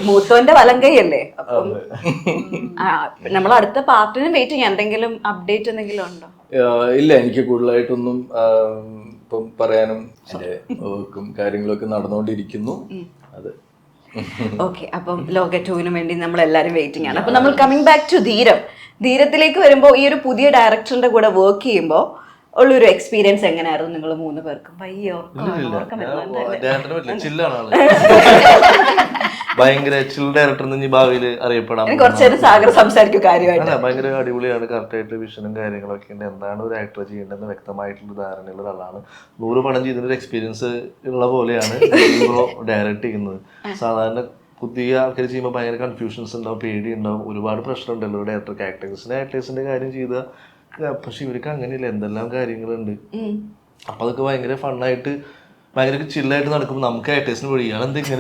മൂത്തോന്റെ വലങ്കയല്ലേ, അപ്പം നമ്മൾ അടുത്ത പാർട്ടിനും വെയിറ്റ് ചെയ്യാം. എന്തെങ്കിലും അപ്ഡേറ്റ് എന്തെങ്കിലും ഉണ്ടോ? ഇല്ല, എനിക്ക് കൂടുതലായിട്ടൊന്നും ഇപ്പം പറയാനും എൻ്റെ വർക്കും കാര്യങ്ങളൊക്കെ നടന്നുകൊണ്ടിരിക്കുന്നു. അത് ഓക്കെ. അപ്പം ലോക 2-ന് വേണ്ടി നമ്മൾ എല്ലാവരും വെയിറ്റിംഗ് ആണ്. അപ്പൊ നമ്മൾ കമ്മിങ് ബാക്ക് ടു ധീരത്തിലേക്ക് വരുമ്പോൾ, ഈ ഒരു പുതിയ ഡയറക്ടറിന്റെ കൂടെ വർക്ക് ചെയ്യുമ്പോൾ ഉള്ളൊരു എക്സ്പീരിയൻസ് എങ്ങനെയായിരുന്നു നിങ്ങൾ 3 പേർക്കും? ഭയങ്കര ചിൽ ഡയറക്ടർ എന്ന് ഭാവിയിൽ അറിയപ്പെടാം. കുറച്ചേരം സാഗർ സംസാരിക്കും കാര്യമായിട്ട്. ഭയങ്കര അടിപൊളിയാണ്. കറക്റ്റായിട്ട് വിഷനും കാര്യങ്ങളൊക്കെ ഉണ്ട്. എന്താണ് ഒരു ആക്ടർ ചെയ്യേണ്ടതെന്ന് വ്യക്തമായിട്ടുള്ള ധാരണയുള്ള ഒരാളാണ്. 100 പടം ചെയ്തതിന്റെ എക്സ്പീരിയൻസ് ഉള്ള പോലെയാണ് ഡയറക്ട് ചെയ്യുന്നത്. സാധാരണ പുതിയ ആൾക്കാർ ചെയ്യുമ്പോൾ ഭയങ്കര കൺഫ്യൂഷൻസ് ഉണ്ടാവും, പേടി ഉണ്ടാവും, ഒരുപാട് പ്രശ്നം ഉണ്ടല്ലോ ഡയറക്ടർക്ക്. ആക്ടേഴ്സിന്റെ കാര്യം ചെയ്ത, പക്ഷെ ഇവർക്ക് അങ്ങനെയില്ല, എന്തെല്ലാം കാര്യങ്ങളുണ്ട്. അപ്പൊ അതൊക്കെ ഭയങ്കര ഫണ്ണായിട്ട് ഭയങ്കര ചില്ലായിട്ട് നടക്കുമ്പോൾ നമുക്ക് ആക്ടേഴ്സിന് വഴി ഇയാളെന്തെങ്കിലും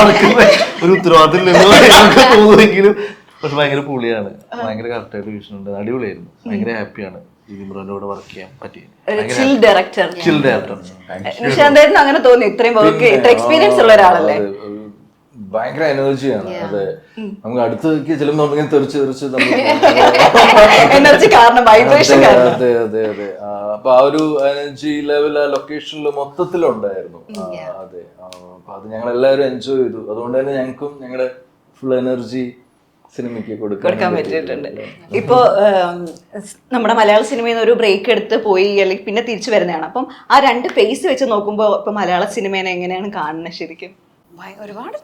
നടക്കുന്ന ഒരു ഉത്തരവാദിത്തം തോന്നുമെങ്കിലും പക്ഷെ ഭയങ്കര പുള്ളിയാണ്. ഭയങ്കര കറക്റ്റായിട്ട് വിഷൻ ഉണ്ട്. അടിപൊളിയായിരുന്നു. ഭയങ്കര ഹാപ്പിയാണ് ഇമ്രാനോട് വർക്ക് ചെയ്യാൻ പറ്റിയത്. ചിൽ ഡയറക്ടർ. നിശാന്തേട്ടന് അങ്ങനെ തോന്നി? ഇത്രയും എക്സ്പീരിയൻസ് ഉള്ള ഒരാളല്ലേ? ഭയങ്കര എനർജിയാണ്. അതെ, നമുക്ക് അടുത്തേക്ക് ചെല്ലുമ്പോൾ നമ്മളിങ്ങനെ തെറിച്ച് എനർജി കാരണം, വൈബ്രേഷൻ കാരണം. അതെ അതെ അതെ. അപ്പൊ ആ ഒരു എനർജി ലെവൽ ആ ലൊക്കേഷനിൽ മൊത്തത്തിലുണ്ടായിരുന്നു. അതെ, അപ്പൊ അത് ഞങ്ങൾ എല്ലാവരും എൻജോയ് ചെയ്തു. അതുകൊണ്ട് തന്നെ ഞങ്ങൾക്കും ഞങ്ങളുടെ ഫുൾ എനർജി സിനിമയ്ക്ക് കൊടുക്കാൻ പറ്റിയിട്ടുണ്ട്. ഇപ്പോ നമ്മുടെ മലയാള സിനിമയിൽ നിന്ന് ഒരു ബ്രേക്ക് എടുത്ത് പോയി, അല്ലെങ്കിൽ പിന്നെ തിരിച്ചു വരുന്നതാണ്. അപ്പം ആ 2 ഫേസ് വെച്ച് നോക്കുമ്പോൾ ഇപ്പൊ മലയാള സിനിമേനെ എങ്ങനെയാണ് കാണുന്നത് ശരിക്കും? ഒരുപാട്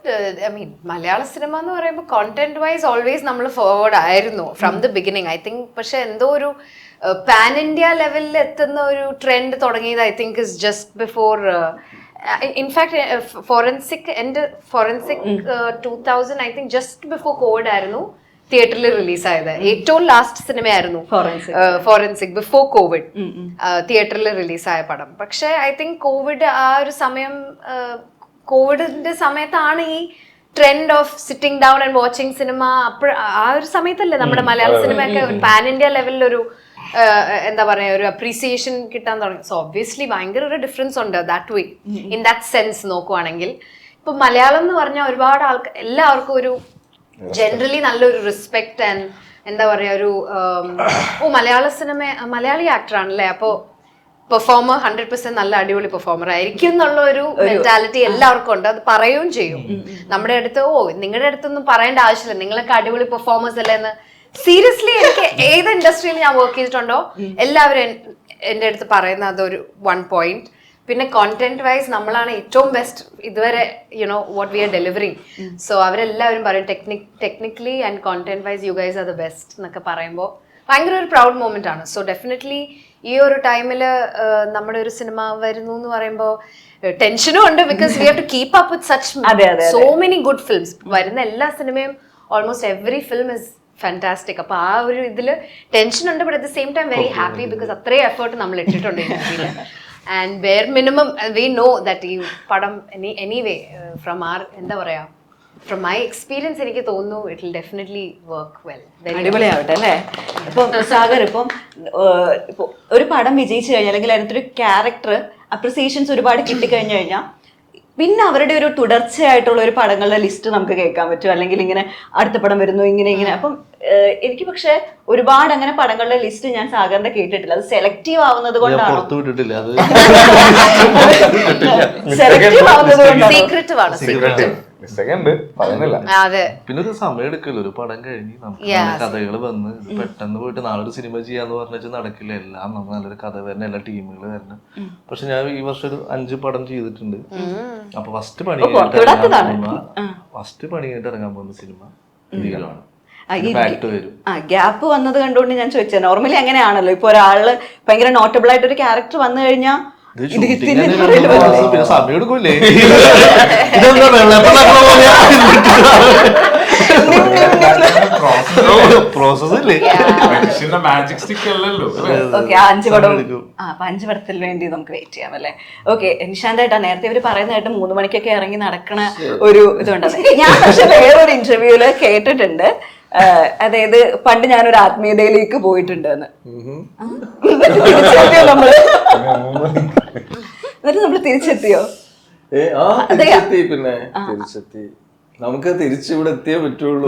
മലയാള സിനിമ എന്ന് പറയുമ്പോൾ കോണ്ടന്റ് വൈസ് ഓൾവേസ് നമ്മൾ ഫോർവേഡ് ആയിരുന്നു from the beginning, I think. പക്ഷെ എന്തോ ഒരു പാൻ ഇന്ത്യ ലെവലിൽ എത്തുന്ന ഒരു ട്രെൻഡ് തുടങ്ങിയത് I think is just before. In fact forensic 2000 I think just before Covid ആയിരുന്നു തിയേറ്ററിൽ റിലീസായത്. ഏറ്റവും ലാസ്റ്റ് സിനിമയായിരുന്നു ഫോറൻസിക് ബിഫോർ കോവിഡ് തിയേറ്ററിൽ റിലീസായ പടം. പക്ഷെ ഐ തിങ്ക് കോവിഡ് ആ ഒരു സമയം, കോവിഡിന്റെ സമയത്താണ് ഈ trend of sitting down and watching cinema. ആ ഒരു സമയത്തല്ലേ നമ്മുടെ മലയാള സിനിമയൊക്കെ പാൻ ഇന്ത്യ ലെവലിലൊരു എന്താ പറയാ ഒരു അപ്രീസിയേഷൻ കിട്ടാൻ തുടങ്ങി. സോ ഒബ്വിയസ്ലി ഭയങ്കര ഒരു ഡിഫറൻസ് ഉണ്ട് that way, in that sense നോക്കുവാണെങ്കിൽ. ഇപ്പൊ മലയാളം എന്ന് പറഞ്ഞാൽ ഒരുപാട് എല്ലാവർക്കും ഒരു ജനറലി നല്ലൊരു റെസ്പെക്ട് ആൻഡ് എന്താ പറയാ ഒരു മലയാള സിനിമ, മലയാളി ആക്ടർ ആണല്ലേ, അപ്പോ പെർഫോമർ 100% നല്ല അടിപൊളി പെർഫോമർ ആയിരിക്കും എന്നുള്ള ഒരു മെന്റാലിറ്റി എല്ലാവർക്കും ഉണ്ട്. അത് പറയുകയും ചെയ്യും. നമ്മുടെ അടുത്ത് നിങ്ങളുടെ അടുത്തൊന്നും പറയേണ്ട ആവശ്യമില്ല, നിങ്ങളൊക്കെ അടിപൊളി പെർഫോമേഴ്സ് അല്ലേ എന്ന്. സീരിയസ്ലി എനിക്ക് ഏത് ഇൻഡസ്ട്രിയിൽ ഞാൻ വർക്ക് ചെയ്തിട്ടുണ്ടോ എല്ലാവരും എൻ്റെ അടുത്ത് പറയുന്ന അതൊരു 1 പോയിന്റ്. പിന്നെ കോണ്ടന്റ് വൈസ് നമ്മളാണ് ഏറ്റവും ബെസ്റ്റ് ഇതുവരെ, you know what we are delivering. So അവരെല്ലാവരും പറയും technically and content wise you guys are the best എന്നൊക്കെ പറയുമ്പോൾ ഭയങ്കര ഒരു പ്രൗഡ് മൊമെന്റ് ആണ്. സോ ഡെഫിനറ്റ്ലി ഈ ഒരു ടൈമിൽ നമ്മുടെ ഒരു സിനിമ വരുന്നു എന്ന് പറയുമ്പോൾ ടെൻഷനും ഉണ്ട്, because we have to keep up with such so many good films. വരുന്ന എല്ലാ സിനിമയും almost every film is fantastic. അപ്പൊ ആ ഒരു ഇതിൽ ടെൻഷൻ ഉണ്ട്, but at the same time very happy, because അത്രയും എഫേർട്ട് നമ്മൾ ഇട്ടിട്ടുണ്ട് ഇതിൽ. And bare minimum we know that ഈ പടം എനിവേ ഫ്രം ആർ എന്താ പറയാ ഫ്രം മൈ എക്സ്പീരിയൻസ് എനിക്ക് തോന്നുന്നു it will definitely work well. അടിപൊളിയാവട്ടെ അല്ലേ? ഇപ്പം സാഗർ, ഇപ്പം ഒരു പടം വിജയിച്ചു കഴിഞ്ഞാൽ, അല്ലെങ്കിൽ അതിനകത്തൊരു ക്യാരക്ടർ അപ്രിസിയേഷൻസ് ഒരുപാട് കിട്ടിക്കഴിഞ്ഞു കഴിഞ്ഞാൽ പിന്നെ അവരുടെ ഒരു തുടർച്ചയായിട്ടുള്ള ഒരു പടങ്ങളുടെ ലിസ്റ്റ് നമുക്ക് കേൾക്കാൻ പറ്റും, അല്ലെങ്കിൽ ഇങ്ങനെ അടുത്ത പടം വരുന്നു ഇങ്ങനെ. അപ്പം എനിക്ക് പക്ഷെ ഒരുപാട് അങ്ങനെ പടങ്ങളുടെ ലിസ്റ്റ് ഞാൻ സാഗറിന്റെ കേട്ടിട്ടില്ല. അത് സെലക്റ്റീവ് ആവുന്നത് കൊണ്ടാണ്. സെലക്റ്റീവ് ആവുന്നത് കൊണ്ടാണ്. പിന്നെ ഒരു സമയം എടുക്കല്ലോ ഒരു പടം കഴിഞ്ഞ് നമുക്ക് കഥകൾ വന്ന് പെട്ടെന്ന് പോയിട്ട് നാളെ ഒരു സിനിമ ചെയ്യാന്ന് പറഞ്ഞാൽ നടക്കില്ല. എല്ലാം നമുക്ക് നല്ലൊരു കഥ വരണം, എല്ലാ ടീമുകൾ വരണം. പക്ഷെ ഞാൻ ഈ വർഷം ഒരു 5 പടം ചെയ്തിട്ടുണ്ട്. അപ്പൊ ഫസ്റ്റ് പണി കഴിഞ്ഞിട്ട് ഇറങ്ങാൻ പോകുന്ന സിനിമ ഇതിലാണ്. ഗ്യാപ്പ് വന്നത് കണ്ടുകൊണ്ട് ഞാൻ ചോദിച്ചത്. നോർമലി അങ്ങനെയാണല്ലോ, ഇപ്പൊ ഒരാള് ഭയങ്കര നോട്ടബിൾ ആയിട്ട് ഒരു ക്യാരക്ടർ വന്നു കഴിഞ്ഞാൽ സമയം എടുക്കൂലേ? പ്രോസസ് ഇല്ലേ? 5 പടത്തിൽ വേണ്ടി നമുക്ക് വെയിറ്റ് ചെയ്യാം അല്ലേ? ഓക്കെ, നിശാന്തായിട്ടാ നേരത്തെ ഇവര് പറയുന്നതായിട്ട് 3 മണിക്കൊക്കെ ഇറങ്ങി നടക്കണ ഒരു ഇതുണ്ടത്. ഞാൻ പക്ഷെ വേറൊരു ഇന്റർവ്യൂല് കേട്ടിട്ടുണ്ട്, അതായത് പണ്ട് ഞാനൊരു ആത്മീയതയിലേക്ക് പോയിട്ടുണ്ട് എന്ന്. എന്നിട്ട് നമ്മൾ തിരിച്ചെത്തിയോ? പിന്നെ തിരിച്ചെത്തി. നമുക്ക് തിരിച്ചിവിടെ എത്തിയേ പറ്റുള്ളൂ,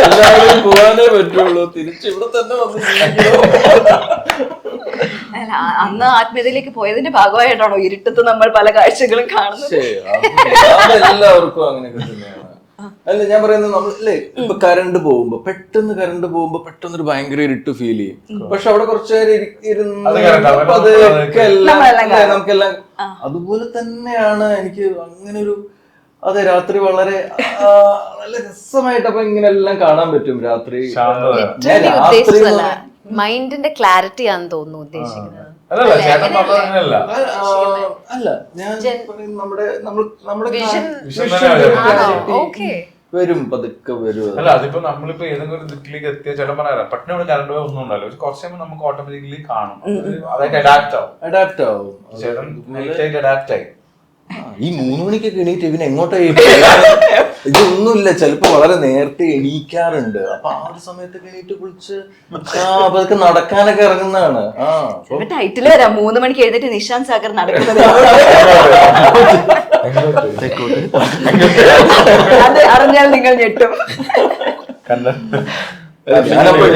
എല്ലാവരും പോവാനേ പറ്റുള്ളൂ, തിരിച്ചിവിടെ തന്നെ വന്ന് ജീവിക്കണം. അല്ല, അന്ന് ആത്മീയതയിലേക്ക് പോയതിന്റെ ഭാഗമായിട്ടാണോ ഇരുട്ടത്ത് നമ്മൾ പല കാഴ്ചകളും കാണുന്നത്? അതെല്ലാവർക്കും അങ്ങനെയൊക്കെ തന്നെയാണ്. അല്ല ഞാൻ പറയുന്നത്, നമ്മളല്ലേ ഇപ്പൊ കറണ്ട് പോകുമ്പോ പെട്ടെന്നൊരു ഭയങ്കര ഇരുട്ട് ഫീൽ ചെയ്യും. പക്ഷെ അവിടെ കുറച്ചു നേരം നമുക്കെല്ലാം അതുപോലെ തന്നെയാണ്. എനിക്ക് അങ്ങനെ ഒരു അതെ, രാത്രി വളരെ നല്ല രസമായിട്ട് അപ്പൊ ഇങ്ങനെ എല്ലാം കാണാൻ പറ്റും. രാത്രി മൈൻഡിന്റെ ക്ലാരിറ്റി ആണെന്ന് തോന്നുന്നു ഉദ്ദേശിക്കുന്നത്. അല്ല, ഞാൻ നമ്മുടെ വരും, പതുക്കെ വരും. അല്ല, അതിപ്പോ നമ്മളിപ്പോ ഏതെങ്കിലും ഒരു ദിക്കിലേക്ക് എത്തിയ ചില പറയാം പെട്ടെന്ന് കറണ്ട് പോയി ഒന്നും ഉണ്ടാവില്ല, കുറച്ച് കഴിയുമ്പോൾ നമുക്ക് ഓട്ടോമാറ്റിക്കലി കാണും, അതായത് അഡാപ്റ്റ് ആവും. അഡാപ്റ്റ് ആയി ഈ 3 മണിക്കൊക്കെ എണീറ്റ് ഇവന് എങ്ങോട്ടായി ഇതൊന്നുമില്ല. ചിലപ്പോ വളരെ നേരത്തെ എണീക്കാറുണ്ട്. അപ്പൊ ആ ഒരു സമയത്തൊക്കെ എണീറ്റ് കുളിച്ച് അതൊക്കെ നടക്കാനൊക്കെ ഇറങ്ങുന്നതാണ്. ടൈറ്റില് വരാം, 3 മണിക്ക് എഴുന്നേറ്റ് നിശാന്ത് സാഗർ നടക്കുന്നത്. അത് അറിഞ്ഞാൽ നിങ്ങൾ ഞെട്ടും.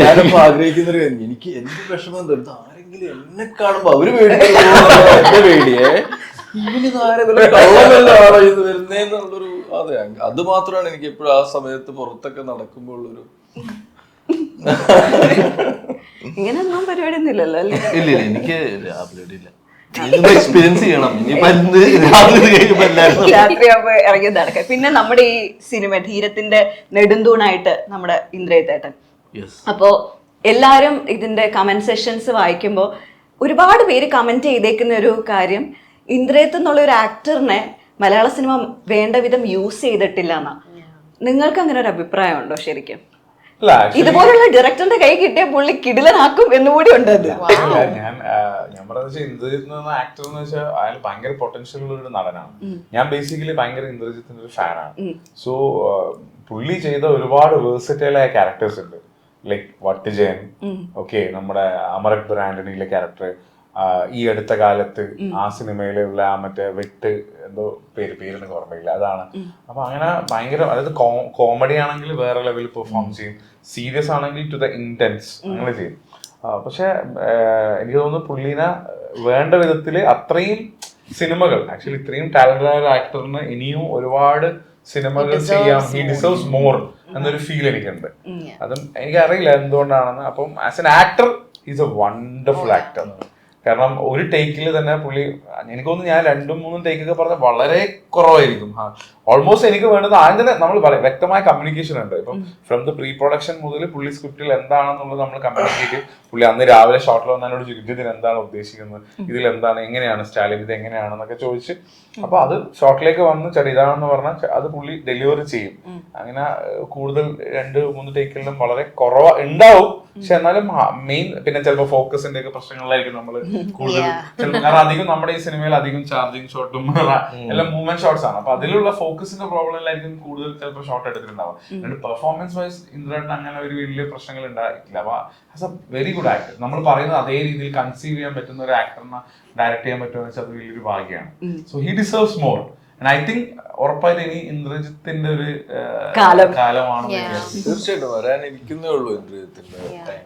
ഞാനിപ്പോ ആഗ്രഹിക്കുന്നൊരു കാര്യം, എനിക്ക് എന്ത് വിഷമം തരുന്നത്, ആരെങ്കിലും എന്നെ കാണുമ്പോ അവര് എന്റെ പേടിയേ വരുന്നേന്നുള്ളൊരു. അതെ, അത് മാത്രമാണ് എനിക്ക് എപ്പോഴും ആ സമയത്ത് പുറത്തൊക്കെ നടക്കുമ്പോൾ ഉള്ളൊരു. ഇങ്ങനെയൊന്നും പരിപാടി ഒന്നും ഇല്ലല്ലോ അല്ലേ? ഇല്ല, എനിക്ക് എക്സ്പീരിയൻസ് ചെയ്യണം. രാത്രിയാകുമ്പോ ഇറങ്ങി നടക്കാം. പിന്നെ നമ്മുടെ ഈ സിനിമ ധീരത്തിന്റെ നെടുന്തൂണായിട്ട് നമ്മുടെ ഇന്ദ്രജിത്തേട്ടൻ. അപ്പോ എല്ലാരും ഇതിന്റെ കമന്റ് സെഷൻസ് വായിക്കുമ്പോ ഒരുപാട് പേര് കമന്റ് ചെയ്തേക്കുന്ന ഒരു കാര്യം, ഇന്ദ്രജിത്ത് എന്നുള്ള ഒരു ആക്ടറിനെ മലയാള സിനിമ വേണ്ട വിധം യൂസ് ചെയ്തിട്ടില്ല എന്നാ. നിങ്ങൾക്ക് അങ്ങനെ ഒരു അഭിപ്രായം ഉണ്ടോ? ശരിക്കും ഇതുപോലുള്ള ഡയറക്ടറിന്റെ കൈ കിട്ടിയ പുള്ളി കിടിലനാക്കും എന്നുകൂടി ഉണ്ട്. ഞാൻ പറഞ്ഞ ഇന്ദ്രജിത്ത് ആക്ടർ എന്ന് വെച്ചാൽ അയാൾ ഭയങ്കര പൊട്ടൻഷ്യൽ ഉള്ള ഒരു നടനാണ്. ഞാൻ ബേസിക്കലി ഭയങ്കര ഇന്ദ്രജിത്തിന്റെ ഒരു ഫാനാണ്. സോ പുള്ളി ചെയ്ത ഒരുപാട് വേഴ്സറ്റൈൽ ആയ ക്യാരക്ടേഴ്സ് ഉണ്ട്. ലൈക് വട്ടുജയൻ, ഓക്കെ, നമ്മുടെ അമർ അക്ബർ ആന്റണിയിലെ ക്യാരക്ടർ, ഈ അടുത്ത കാലത്ത് ആ സിനിമയിലുള്ള ആ മറ്റേ വെട്ട് എന്തോ പേരിന് ഓർമ്മയില്ല, അതാണ്. അപ്പൊ അങ്ങനെ ഭയങ്കര, അതായത് കോമഡി ആണെങ്കിൽ വേറെ ലെവലിൽ പെർഫോം ചെയ്യും, സീരിയസ് ആണെങ്കിൽ ടു ദ ഇന്റൻസ് അങ്ങനെ ചെയ്യും. പക്ഷെ എനിക്ക് തോന്നുന്നു പുള്ളീനെ വേണ്ട വിധത്തില് അത്രയും സിനിമകൾ, ആക്ച്വലി ഇത്രയും ടാലന്റഡ് ആയ ആക്ടറിന് ഇനിയും ഒരുപാട് സിനിമകൾ ചെയ്യാം, ഹി ഡിസേർവ്സ് മോർ എന്നൊരു ഫീൽ എനിക്കുണ്ട്. അതും എനിക്കറിയില്ല എന്തുകൊണ്ടാണെന്ന്. അപ്പം as an actor is A wonderful actor. കാരണം ഒരു ടേക്കിൽ തന്നെ പുള്ളി, എനിക്ക് തോന്നുന്നു ഞാൻ 2-3 ടേക്കൊക്കെ പറഞ്ഞ വളരെ കുറവായിരിക്കും. ഓൾമോസ്റ്റ് എനിക്ക് വേണ്ടത് ആദ്യം തന്നെ നമ്മൾ വ്യക്തമായ കമ്മ്യൂണിക്കേഷൻ ഉണ്ട്. ഇപ്പം ഫ്രം ദ പ്രീ പ്രൊഡക്ഷൻ മുതൽ പുള്ളി സ്ക്രിപ്റ്റിൽ എന്താണെന്നുള്ളത് നമ്മൾ കമ്മ്യൂണിക്കേറ്റ്. പുള്ളി അന്ന് രാവിലെ ഷോട്ടിൽ വന്നതിനോട് ചോദിക്കും, ഇതിന് എന്താണ് ഉദ്ദേശിക്കുന്നത്, ഇതിൽ എന്താണ്, എങ്ങനെയാണ് സ്റ്റാലിൻ, ഇത് എങ്ങനെയാണെന്നൊക്കെ ചോദിച്ച്, അപ്പൊ അത് ഷോട്ടിലേക്ക് വന്ന് ചേട്ടാ ഇതാണെന്ന് പറഞ്ഞാൽ അത് പുള്ളി ഡെലിവറി ചെയ്യും. അങ്ങനെ കൂടുതൽ 2-3 ടേക്കിലും വളരെ കുറവ് ഉണ്ടാവും. പക്ഷെ എന്നാലും മെയിൻ, പിന്നെ ചിലപ്പോൾ ഫോക്കസിന്റെ ഒക്കെ പ്രശ്നങ്ങളിലായിരിക്കും നമ്മൾ കൂടുതൽ. കാരണം അധികം നമ്മുടെ ഈ സിനിമയിൽ അധികം ചാർജിങ് ഷോട്ടും എല്ലാം മൂവ്മെന്റ് ഷോട്ട്സ് ആണ്. അപ്പൊ അതിലുള്ള ഫോക്കസിന്റെ പ്രോബ്ലമിലായിരിക്കും കൂടുതൽ ചിലപ്പോൾ ഷോട്ട് എടുത്തിട്ടുണ്ടാവും. എന്നിട്ട് പെർഫോമൻസ് വൈസ് ഇന്ദ്രൻ അങ്ങനെ ഒരു വലിയ പ്രശ്നങ്ങൾ ഉണ്ടായിട്ടില്ല. അപ്പൊ as A very good actor, നമ്മൾ പറയുന്നത് അതേ രീതിയിൽ കൺസീവ് ചെയ്യാൻ പറ്റുന്ന ഒരു ആക്ടറിനെ ഡയറക്ട് ചെയ്യാൻ പറ്റുമെന്ന് വെച്ചാൽ അത് വലിയൊരു ഭാഗ്യമാണ്. So he deserves more. And I think ഉറപ്പായിട്ട് ഇനി ഇന്ദ്രജിത്തിന്റെ ഒരു കാലമാണ്. തീർച്ചയായിട്ടും വരാനിരിക്കുന്നേ ഉള്ളൂ ഇന്ദ്രജിത്തിന്റെ ടൈം.